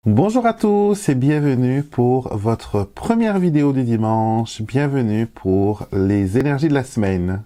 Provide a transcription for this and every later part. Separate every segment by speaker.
Speaker 1: Bonjour à tous et bienvenue pour votre première vidéo du dimanche. Bienvenue pour les énergies de la semaine.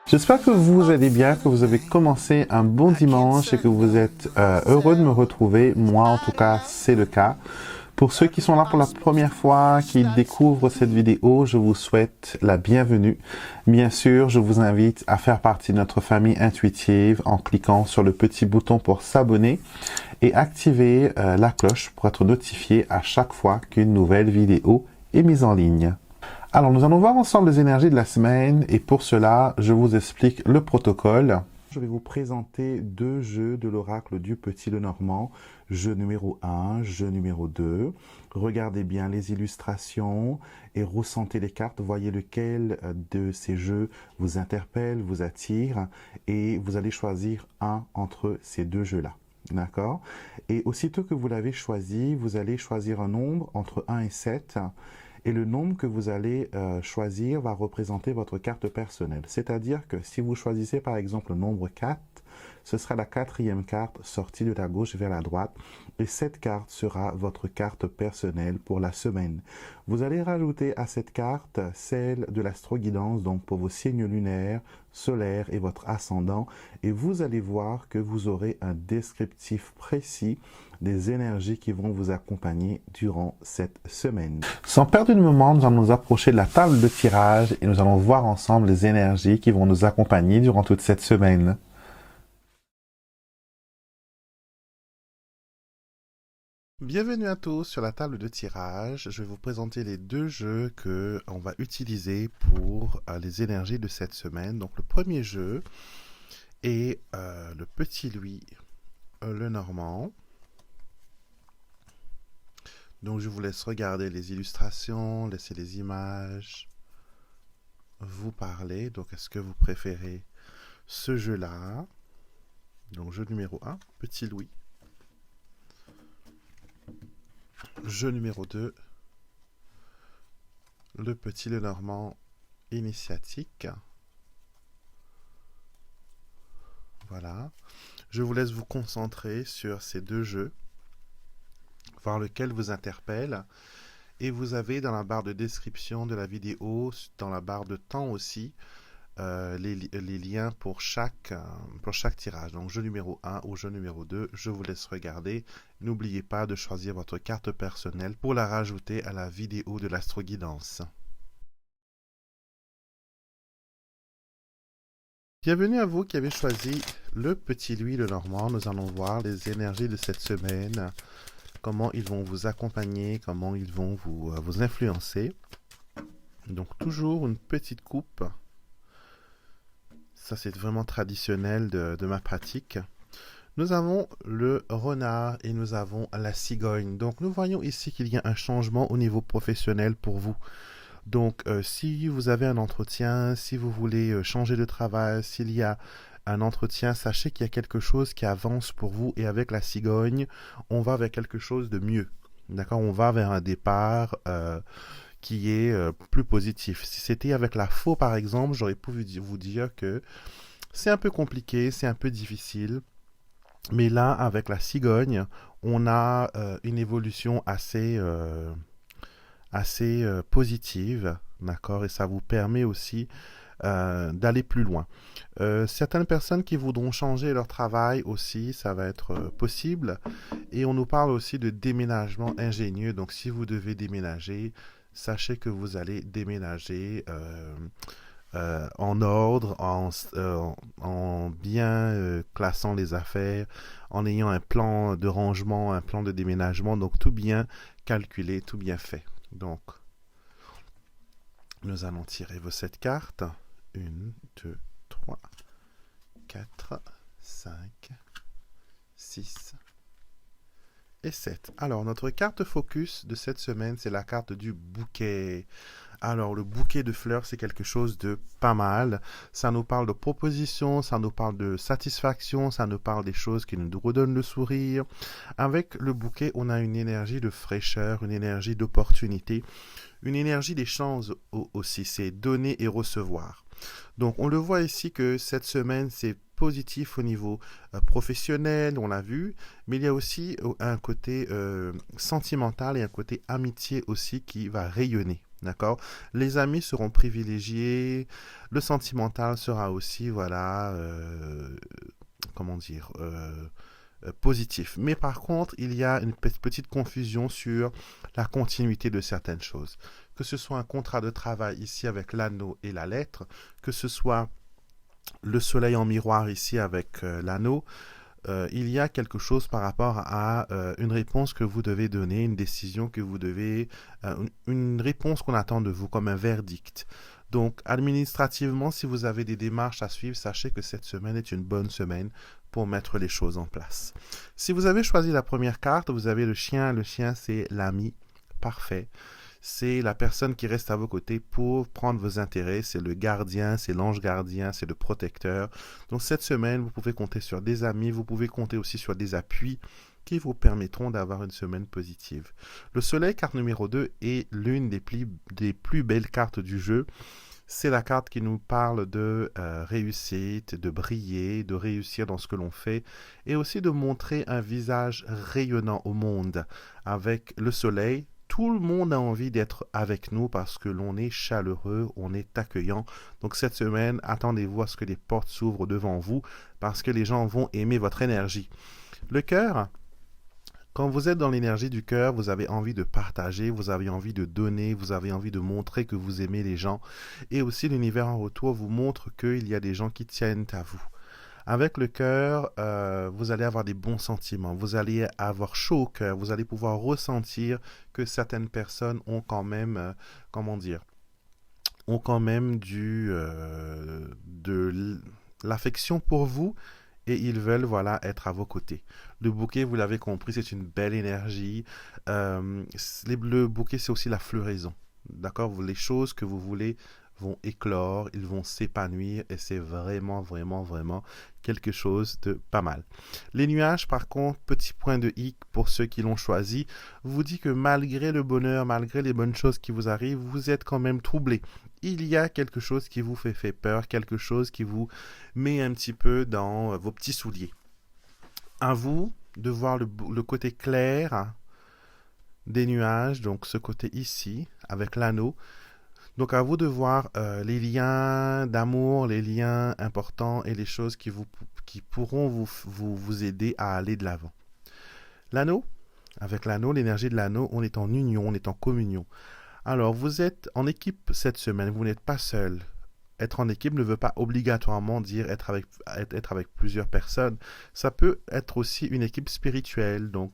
Speaker 1: J'espère que vous allez bien, que vous avez commencé un bon dimanche et que vous êtes heureux de me retrouver. Moi, en tout cas, c'est le cas. Pour ceux qui sont là pour la première fois, qui découvrent cette vidéo, je vous souhaite la bienvenue. Bien sûr, je vous invite à faire partie de notre famille intuitive en cliquant sur le petit bouton pour s'abonner et activer la cloche pour être notifié à chaque fois qu'une nouvelle vidéo est mise en ligne. Alors, nous allons voir ensemble les énergies de la semaine et pour cela, je vous explique le protocole. Je vais vous présenter deux jeux de l'oracle du Petit Lenormand, jeu numéro 1, jeu numéro 2. Regardez bien les illustrations et ressentez les cartes. Voyez lequel de ces jeux vous interpelle, vous attire et vous allez choisir un entre ces deux jeux-là. D'accord? Et aussitôt que vous l'avez choisi, vous allez choisir un nombre entre 1 et 7. Et le nombre que vous allez choisir va représenter votre carte personnelle. C'est-à-dire que si vous choisissez par exemple le nombre 4, ce sera la quatrième carte sortie de la gauche vers la droite. Et cette carte sera votre carte personnelle pour la semaine. Vous allez rajouter à cette carte celle de l'astroguidance, donc pour vos signes lunaires, solaires et votre ascendant. Et vous allez voir que vous aurez un descriptif précis des énergies qui vont vous accompagner durant cette semaine. Sans perdre de moment, nous allons nous approcher de la table de tirage et nous allons voir ensemble les énergies qui vont nous accompagner durant toute cette semaine. Bienvenue à tous sur la table de tirage. Je vais vous présenter les deux jeux que on va utiliser pour les énergies de cette semaine. Donc le premier jeu est le Petit Louis Lenormand. Donc je vous laisse regarder les illustrations, laisser les images vous parler. Donc est-ce que vous préférez ce jeu-là? Donc jeu numéro 1, Petit Louis. Jeu numéro 2, le Petit Lenormand initiatique. Voilà. Je vous laisse vous concentrer sur ces deux jeux, voir lequel vous interpelle. Et vous avez dans la barre de description de la vidéo, dans la barre de temps aussi, les liens pour chaque tirage. Donc jeu numéro 1 ou jeu numéro 2, je vous laisse regarder. N'oubliez pas de choisir votre carte personnelle pour la rajouter à la vidéo de l'astroguidance. Bienvenue à vous qui avez choisi le Petit Louis Lenormand. Nous allons voir les énergies de cette semaine, comment ils vont vous accompagner, comment ils vont vous influencer. Donc toujours une petite coupe. Ça, c'est vraiment traditionnel de ma pratique. Nous avons le renard et nous avons la cigogne. Donc, nous voyons ici qu'il y a un changement au niveau professionnel pour vous. Donc, si vous avez un entretien, si vous voulez changer de travail, s'il y a un entretien, sachez qu'il y a quelque chose qui avance pour vous. Et avec la cigogne, on va vers quelque chose de mieux. D'accord? On va vers un départ qui est plus positif. Si c'était avec la faux, par exemple, j'aurais pu vous dire que c'est un peu compliqué, c'est un peu difficile. Mais là, avec la cigogne, on a une évolution assez positive, d'accord? Et ça vous permet aussi d'aller plus loin. Certaines personnes qui voudront changer leur travail aussi, ça va être possible. Et on nous parle aussi de déménagement ingénieux. Donc, si vous devez déménager, sachez que vous allez déménager en ordre, en bien classant les affaires, en ayant un plan de rangement, un plan de déménagement. Donc, tout bien calculé, tout bien fait. Donc, nous allons tirer vos 7 cartes. 1, 2, 3, 4, 5, 6 et 7. Alors, notre carte focus de cette semaine, c'est la carte du bouquet. Alors, le bouquet de fleurs, c'est quelque chose de pas mal. Ça nous parle de propositions, ça nous parle de satisfaction, ça nous parle des choses qui nous redonnent le sourire. Avec le bouquet, on a une énergie de fraîcheur, une énergie d'opportunité, une énergie d'échange aussi, c'est donner et recevoir. Donc on le voit ici que cette semaine, c'est positif au niveau professionnel, on l'a vu, mais il y a aussi un côté sentimental et un côté amitié aussi qui va rayonner. D'accord? Les amis seront privilégiés, le sentimental sera aussi, voilà, comment dire, positif. Mais par contre, il y a une petite confusion sur la continuité de certaines choses. Que ce soit un contrat de travail ici avec l'anneau et la lettre, que ce soit le soleil en miroir ici avec l'anneau, il y a quelque chose par rapport à une réponse que vous devez donner, une décision que vous devez, une réponse qu'on attend de vous comme un verdict. Donc, administrativement, si vous avez des démarches à suivre, sachez que cette semaine est une bonne semaine pour mettre les choses en place. Si vous avez choisi la première carte, vous avez le chien. Le chien, c'est l'ami parfait. C'est la personne qui reste à vos côtés pour prendre vos intérêts. C'est le gardien, c'est l'ange gardien, c'est le protecteur. Donc cette semaine, vous pouvez compter sur des amis, vous pouvez compter aussi sur des appuis qui vous permettront d'avoir une semaine positive. Le soleil, carte numéro 2, est l'une des plus belles cartes du jeu. C'est la carte qui nous parle de réussite, de briller, de réussir dans ce que l'on fait et aussi de montrer un visage rayonnant au monde. Avec le soleil, tout le monde a envie d'être avec nous parce que l'on est chaleureux, on est accueillant. Donc cette semaine, attendez-vous à ce que les portes s'ouvrent devant vous parce que les gens vont aimer votre énergie. Le cœur, quand vous êtes dans l'énergie du cœur, vous avez envie de partager, vous avez envie de donner, vous avez envie de montrer que vous aimez les gens. Et aussi l'univers en retour vous montre qu'il y a des gens qui tiennent à vous. Avec le cœur, vous allez avoir des bons sentiments, vous allez avoir chaud au cœur, vous allez pouvoir ressentir que certaines personnes ont quand même, ont quand même de l'affection pour vous et ils veulent, voilà, être à vos côtés. Le bouquet, vous l'avez compris, c'est une belle énergie. Le bouquet, c'est aussi la floraison. D'accord? Les choses que vous voulez vont éclore, ils vont s'épanouir et c'est vraiment, vraiment, vraiment quelque chose de pas mal. Les nuages, par contre, petit point de hic pour ceux qui l'ont choisi, vous dit que malgré le bonheur, malgré les bonnes choses qui vous arrivent, vous êtes quand même troublé. Il y a quelque chose qui vous fait peur, quelque chose qui vous met un petit peu dans vos petits souliers. À vous de voir le côté clair des nuages, donc ce côté ici, avec l'anneau. Donc à vous de voir les liens d'amour, les liens importants et les choses qui pourront vous aider à aller de l'avant. L'anneau, avec l'anneau, l'énergie de l'anneau, on est en union, on est en communion. Alors vous êtes en équipe cette semaine, vous n'êtes pas seul. Être en équipe ne veut pas obligatoirement dire être avec plusieurs personnes. Ça peut être aussi une équipe spirituelle. Donc,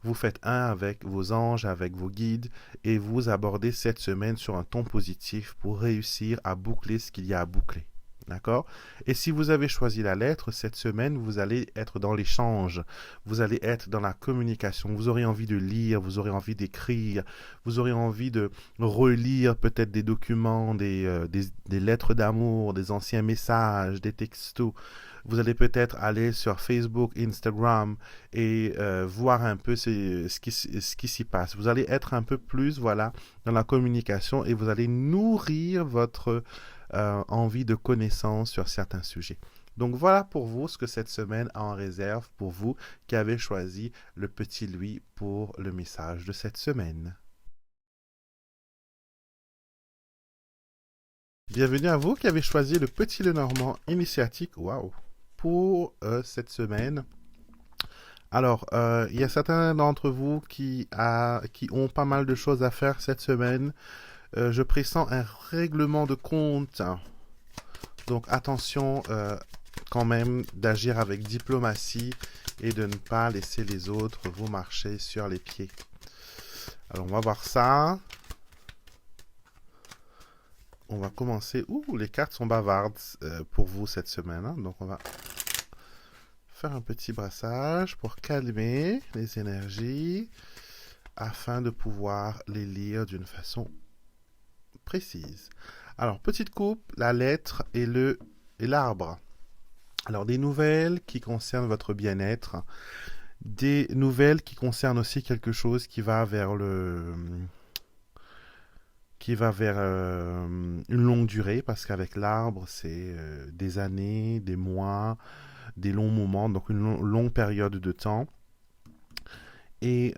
Speaker 1: vous faites un avec vos anges, avec vos guides, et vous abordez cette semaine sur un ton positif pour réussir à boucler ce qu'il y a à boucler. D'accord? Et si vous avez choisi la lettre, cette semaine, vous allez être dans l'échange, vous allez être dans la communication, vous aurez envie de lire, vous aurez envie d'écrire, vous aurez envie de relire peut-être des documents, des lettres d'amour, des anciens messages, des textos. Vous allez peut-être aller sur Facebook, Instagram et voir un peu ce qui s'y passe. Vous allez être un peu plus, voilà, dans la communication et vous allez nourrir votre envie de connaissance sur certains sujets. Donc voilà pour vous ce que cette semaine a en réserve pour vous qui avez choisi le petit Louis pour le message de cette semaine. Bienvenue à vous qui avez choisi le petit Lenormand initiatique, waouh, pour cette semaine. Alors, il y a certains d'entre vous qui ont pas mal de choses à faire cette semaine. Je pressens un règlement de compte. Donc attention quand même d'agir avec diplomatie et de ne pas laisser les autres vous marcher sur les pieds. Alors on va voir ça. On va commencer. Ouh, les cartes sont bavardes pour vous cette semaine. Hein. Donc on va faire un petit brassage pour calmer les énergies afin de pouvoir les lire d'une façon précise. Alors, petite coupe, la lettre et l'arbre. Alors, des nouvelles qui concernent votre bien-être, des nouvelles qui concernent aussi quelque chose qui va vers qui va vers une longue durée, parce qu'avec l'arbre, c'est des années, des mois, des longs moments, donc une longue période de temps. Et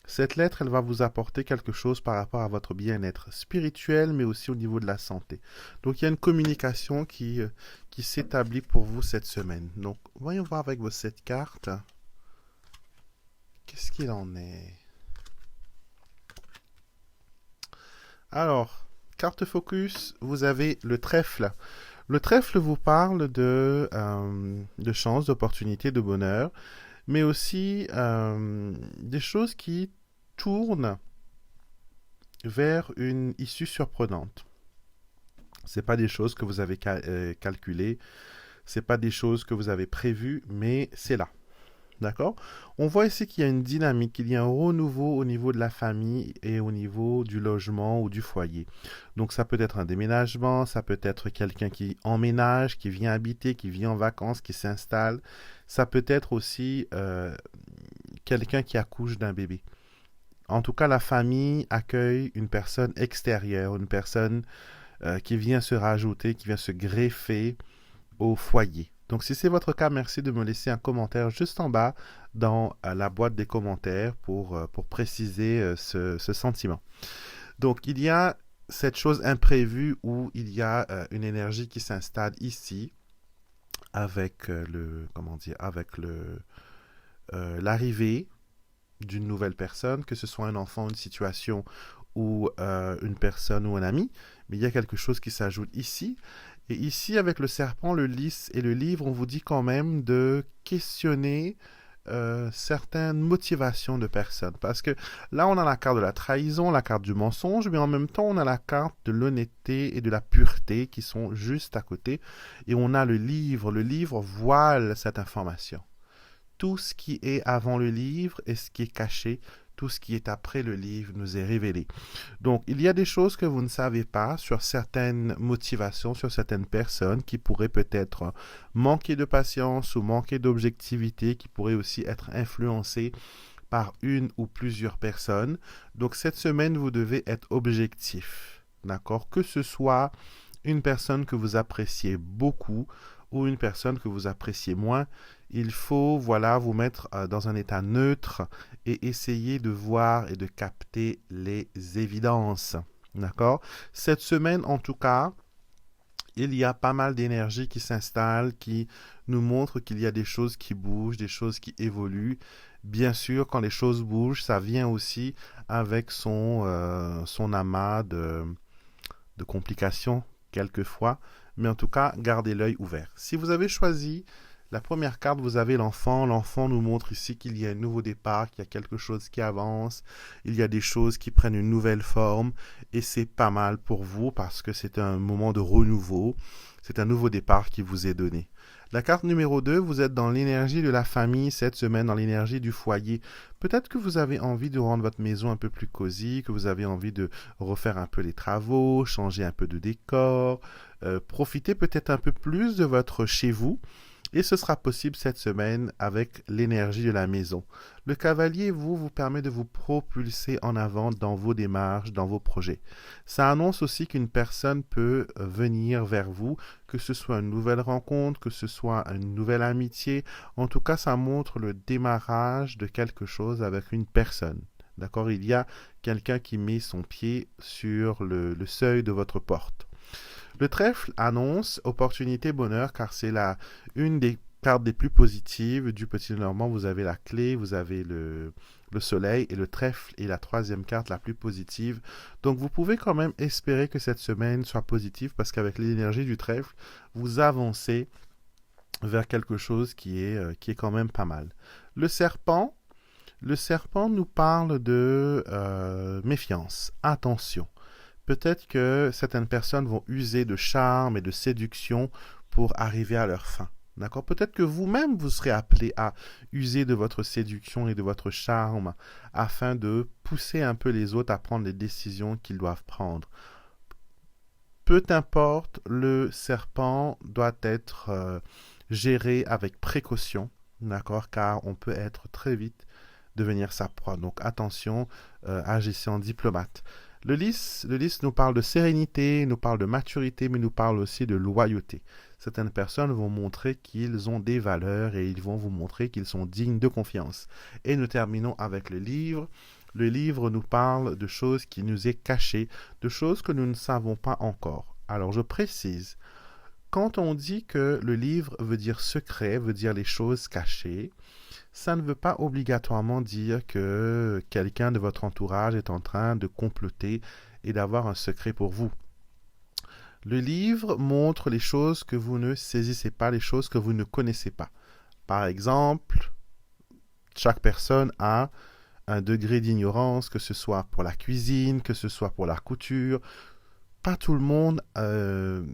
Speaker 1: cette lettre, elle va vous apporter quelque chose par rapport à votre bien-être spirituel, mais aussi au niveau de la santé. Donc, il y a une communication qui s'établit pour vous cette semaine. Donc, voyons voir avec vos 7 cartes. Qu'est-ce qu'il en est? Alors, carte focus, vous avez le trèfle. Le trèfle vous parle de chance, d'opportunité, de bonheur, mais aussi des choses qui tournent vers une issue surprenante. Ce n'est pas des choses que vous avez calculées, ce n'est pas des choses que vous avez prévues, mais c'est là. D'accord? On voit ici qu'il y a une dynamique, il y a un renouveau au niveau de la famille et au niveau du logement ou du foyer. Donc ça peut être un déménagement, ça peut être quelqu'un qui emménage, qui vient habiter, qui vient en vacances, qui s'installe. Ça peut être aussi quelqu'un qui accouche d'un bébé. En tout cas, la famille accueille une personne extérieure, une personne qui vient se rajouter, qui vient se greffer au foyer. Donc, si c'est votre cas, merci de me laisser un commentaire juste en bas dans la boîte des commentaires pour préciser ce sentiment. Donc, il y a cette chose imprévue où il y a une énergie qui s'installe ici avec l'arrivée d'une nouvelle personne, que ce soit un enfant, une situation ou une personne ou un ami, mais il y a quelque chose qui s'ajoute ici. Et ici, avec le serpent, le lys et le livre, on vous dit quand même de questionner certaines motivations de personnes. Parce que là, on a la carte de la trahison, la carte du mensonge, mais en même temps, on a la carte de l'honnêteté et de la pureté qui sont juste à côté. Et on a le livre. Le livre voile cette information. Tout ce qui est avant le livre et ce qui est caché, tout ce qui est après le livre nous est révélé. Donc, il y a des choses que vous ne savez pas sur certaines motivations, sur certaines personnes qui pourraient peut-être manquer de patience ou manquer d'objectivité, qui pourraient aussi être influencées par une ou plusieurs personnes. Donc, cette semaine, vous devez être objectif, d'accord? Que ce soit une personne que vous appréciez beaucoup ou une personne que vous appréciez moins, il faut vous mettre dans un état neutre et essayer de voir et de capter les évidences. D'accord? Cette semaine, en tout cas, il y a pas mal d'énergie qui s'installe, qui nous montre qu'il y a des choses qui bougent, des choses qui évoluent. Bien sûr, quand les choses bougent, ça vient aussi avec son amas de complications, quelquefois. Mais en tout cas, gardez l'œil ouvert. Si vous avez choisi la première carte, vous avez l'enfant. L'enfant nous montre ici qu'il y a un nouveau départ, qu'il y a quelque chose qui avance, il y a des choses qui prennent une nouvelle forme et c'est pas mal pour vous parce que c'est un moment de renouveau, c'est un nouveau départ qui vous est donné. La carte numéro 2, vous êtes dans l'énergie de la famille cette semaine, dans l'énergie du foyer. Peut-être que vous avez envie de rendre votre maison un peu plus cosy, que vous avez envie de refaire un peu les travaux, changer un peu de décor, profiter peut-être un peu plus de votre chez vous. Et ce sera possible cette semaine avec l'énergie de la maison. Le cavalier, vous permet de vous propulser en avant dans vos démarches, dans vos projets. Ça annonce aussi qu'une personne peut venir vers vous, que ce soit une nouvelle rencontre, que ce soit une nouvelle amitié. En tout cas, ça montre le démarrage de quelque chose avec une personne. D'accord? Il y a quelqu'un qui met son pied sur le seuil de votre porte. Le trèfle annonce opportunité, bonheur, car c'est une des cartes des plus positives du Petit Normand. Vous avez la clé, vous avez le soleil et le trèfle est la troisième carte la plus positive. Donc vous pouvez quand même espérer que cette semaine soit positive parce qu'avec l'énergie du trèfle, vous avancez vers quelque chose qui est quand même pas mal. Le serpent nous parle de méfiance, attention. Peut-être que certaines personnes vont user de charme et de séduction pour arriver à leur fin. D'accord? Peut-être que vous-même, vous serez appelé à user de votre séduction et de votre charme afin de pousser un peu les autres à prendre les décisions qu'ils doivent prendre. Peu importe, le serpent doit être géré avec précaution, d'accord? Car on peut être très vite devenir sa proie. Donc attention, agissez en diplomate. Le lys nous parle de sérénité, nous parle de maturité, mais nous parle aussi de loyauté. Certaines personnes vont montrer qu'ils ont des valeurs et ils vont vous montrer qu'ils sont dignes de confiance. Et nous terminons avec le livre. Le livre nous parle de choses qui nous est cachées, de choses que nous ne savons pas encore. Alors je précise, quand on dit que le livre veut dire secret, veut dire les choses cachées, ça ne veut pas obligatoirement dire que quelqu'un de votre entourage est en train de comploter et d'avoir un secret pour vous. Le livre montre les choses que vous ne saisissez pas, les choses que vous ne connaissez pas. Par exemple, chaque personne a un degré d'ignorance, que ce soit pour la cuisine, que ce soit pour la couture. Pas tout le monde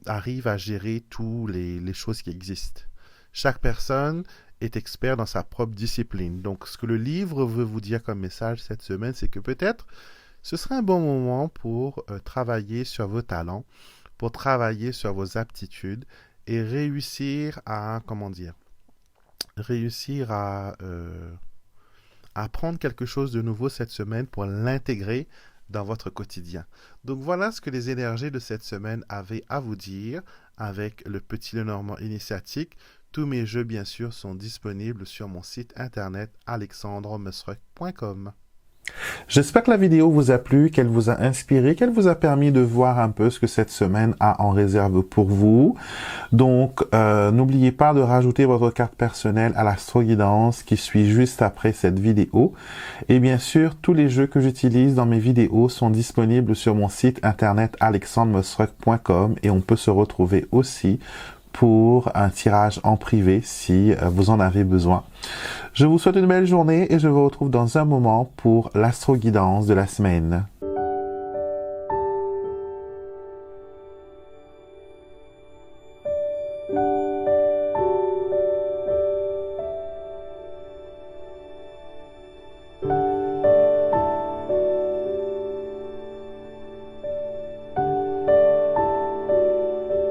Speaker 1: arrive à gérer toutes les choses qui existent. Chaque personne est expert dans sa propre discipline. Donc, ce que le livre veut vous dire comme message cette semaine, c'est que peut-être ce serait un bon moment pour travailler sur vos talents, pour travailler sur vos aptitudes et réussir à, apprendre quelque chose de nouveau cette semaine pour l'intégrer dans votre quotidien. Donc voilà ce que les énergies de cette semaine avaient à vous dire avec le Petit Lenormand initiatique. Tous mes jeux, bien sûr, sont disponibles sur mon site internet alexandremusruck.com. J'espère que la vidéo vous a plu, qu'elle vous a inspiré, qu'elle vous a permis de voir un peu ce que cette semaine a en réserve pour vous. Donc, n'oubliez pas de rajouter votre carte personnelle à l'astro-guidance qui suit juste après cette vidéo. Et bien sûr, tous les jeux que j'utilise dans mes vidéos sont disponibles sur mon site internet alexandremusruck.com et on peut se retrouver aussi pour un tirage en privé si vous en avez besoin. Je vous souhaite une belle journée et je vous retrouve dans un moment pour l'astro-guidance de la semaine.